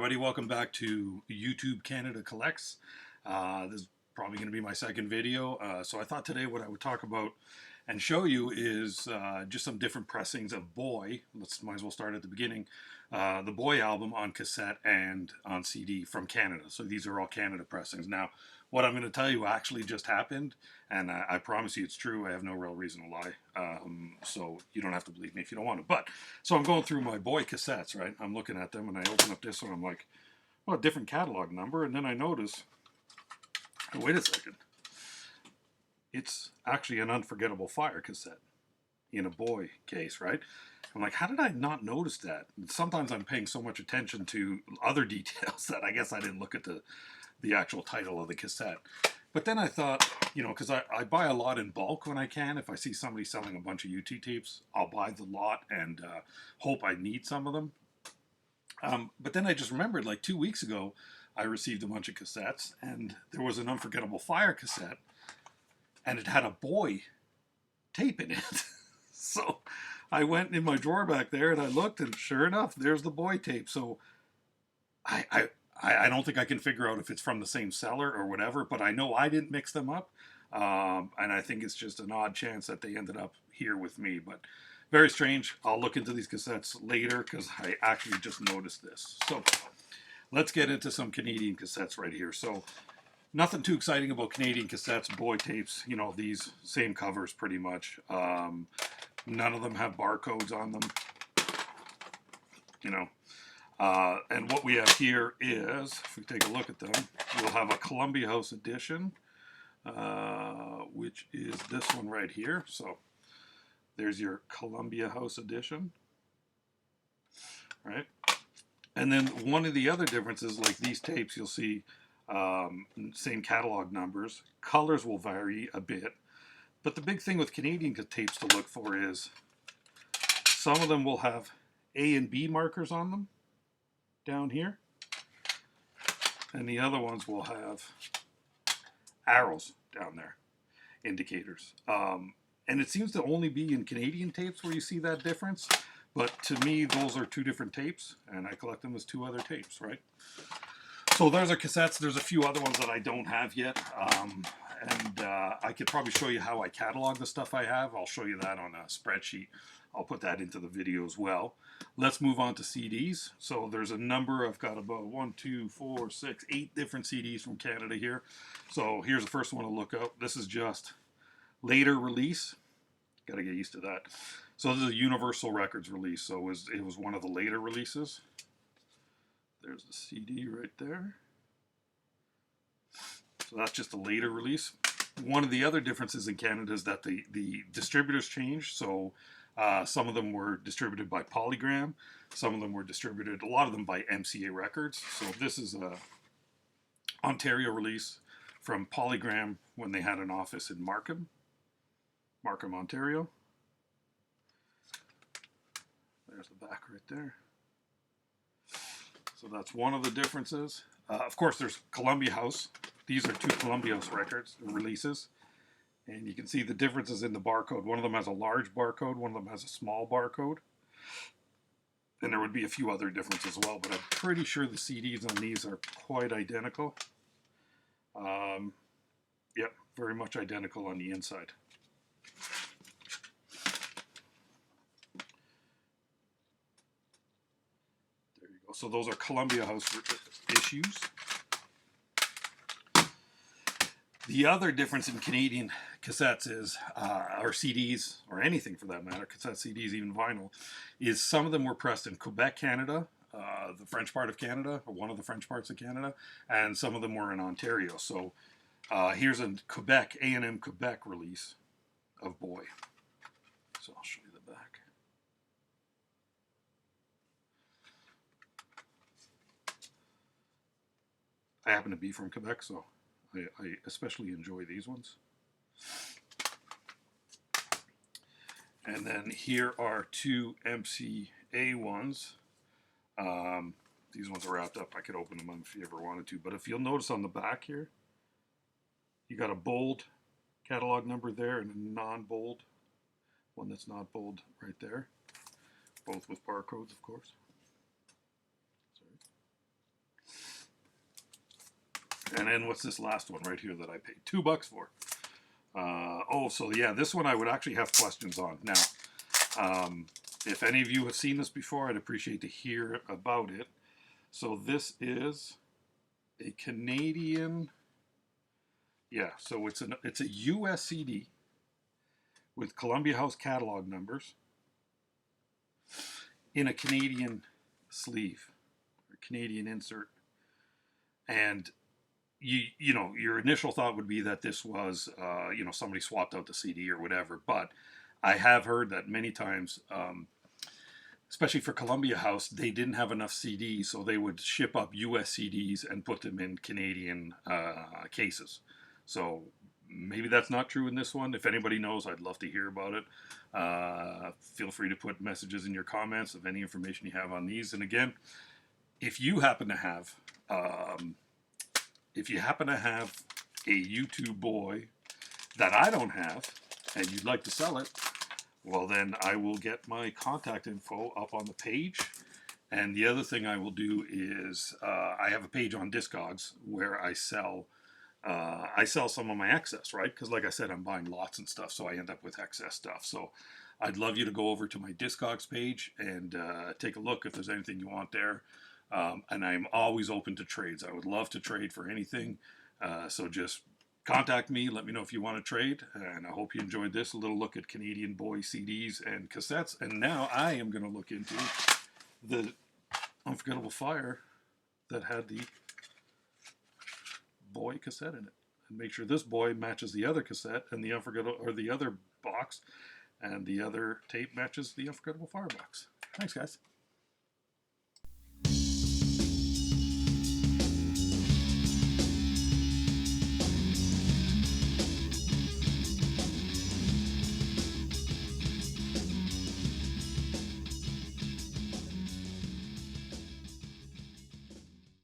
everybody, welcome back to YouTube Canada Collects. This is probably going to be my second video, so I thought today what I would talk about and show you is just some different pressings of Boy. Might as well start at the beginning. The Boy album on cassette and on CD from Canada. So these are all Canada pressings. Now, what I'm going to tell you actually just happened, and I promise you it's true. I have no real reason to lie. So you don't have to believe me if you don't want to. But, so I'm going through my Boy cassettes, right? I'm looking at them, and I open up this one. I'm like, well, a different catalog number. And then I notice, oh, wait a second. It's actually an Unforgettable Fire cassette in a Boy case, right? I'm like, how did I not notice that? And sometimes I'm paying so much attention to other details that I guess I didn't look at the actual title of the cassette. But then I thought, you know, because I buy a lot in bulk when I can. If I see somebody selling a bunch of UT tapes, I'll buy the lot and hope I need some of them. But then I just remembered, like 2 weeks ago, I received a bunch of cassettes, and there was an Unforgettable Fire cassette, and it had a Boy tape in it. So I went in my drawer back there and I looked, and sure enough, there's the Boy tape. So I don't think I can figure out if it's from the same seller or whatever, but I know I didn't mix them up. And I think it's just an odd chance that they ended up here with me. But very strange. I'll look into these cassettes later because I actually just noticed this. So let's get into some Canadian cassettes right here. So nothing too exciting about Canadian cassettes, Boy tapes, you know, these same covers pretty much. None of them have barcodes on them, you know. And what we have here is, if we take a look at them, we'll have a Columbia House edition, which is this one right here. So there's your Columbia House edition, right? And then one of the other differences, like these tapes, you'll see same catalog numbers. Colors will vary a bit. But the big thing with Canadian tapes to look for is some of them will have A and B markers on them down here. And the other ones will have arrows down there, indicators. And it seems to only be in Canadian tapes where you see that difference. But to me, those are two different tapes, and I collect them as two other tapes, right? So there's our cassettes. There's a few other ones that I don't have yet. I could probably show you how I catalog the stuff I have. I'll show you that on a spreadsheet. I'll put that into the video as well. Let's move on to CDs. So there's a number. I've got about 1, 2, 4, 6, 8 different CDs from Canada here. So here's the first one to look up. This is just later release. Got to get used to that. So this is a Universal Records release. So it was one of the later releases. There's the CD right there. So that's just a later release. One of the other differences in Canada is that the distributors changed. So some of them were distributed by Polygram. Some of them were distributed, a lot of them by MCA Records. So this is a Ontario release from Polygram when they had an office in Markham, Ontario. There's the back right there. So that's one of the differences. Of course, there's Columbia House. These are two Columbia House records, releases. And you can see the differences in the barcode. One of them has a large barcode. One of them has a small barcode. And there would be a few other differences as well, but I'm pretty sure the CDs on these are quite identical. Yep, very much identical on the inside. So those are Columbia House issues. The other difference in Canadian cassettes is, or CDs, or anything for that matter, cassette CDs, even vinyl, is some of them were pressed in Quebec, Canada, the French part of Canada, or one of the French parts of Canada, and some of them were in Ontario. So here's a Quebec, A&M Quebec release of Boy. So I'll show you the back. I happen to be from Quebec, so I especially enjoy these ones. And then here are two MCA ones. These ones are wrapped up. I could open them up if you ever wanted to. But if you'll notice on the back here, you got a bold catalog number there and a non-bold one that's not bold right there. Both with barcodes, of course. Sorry. And then what's this last one right here that I paid $2 for? Oh, so yeah, this one I would actually have questions on. Now, if any of you have seen this before, I'd appreciate to hear about it. So this is a Canadian, yeah, so it's a US CD with Columbia House catalog numbers in a Canadian sleeve, or Canadian insert. And you know, your initial thought would be that this was, you know, somebody swapped out the CD or whatever. But I have heard that many times, especially for Columbia House, they didn't have enough CDs, so they would ship up US CDs and put them in Canadian cases. So maybe that's not true in this one. If anybody knows, I'd love to hear about it. Feel free to put messages in your comments of any information you have on these. And again, if you happen to have if you happen to have a YouTube boy that I don't have and you'd like to sell it, well, then I will get my contact info up on the page. And the other thing I will do is I have a page on Discogs where I sell some of my excess, right? Because like I said, I'm buying lots and stuff, so I end up with excess stuff. So I'd love you to go over to my Discogs page and take a look if there's anything you want there. And I'm always open to trades. I would love to trade for anything. So just contact me. Let me know if you want to trade. And I hope you enjoyed this. A little look at Canadian Boy CDs and cassettes. And now I am going to look into the Unforgettable Fire that had the Boy cassette in it. And make sure this Boy matches the other cassette and the Unforgettable, or the other box, and the other tape matches the Unforgettable Fire box. Thanks, guys.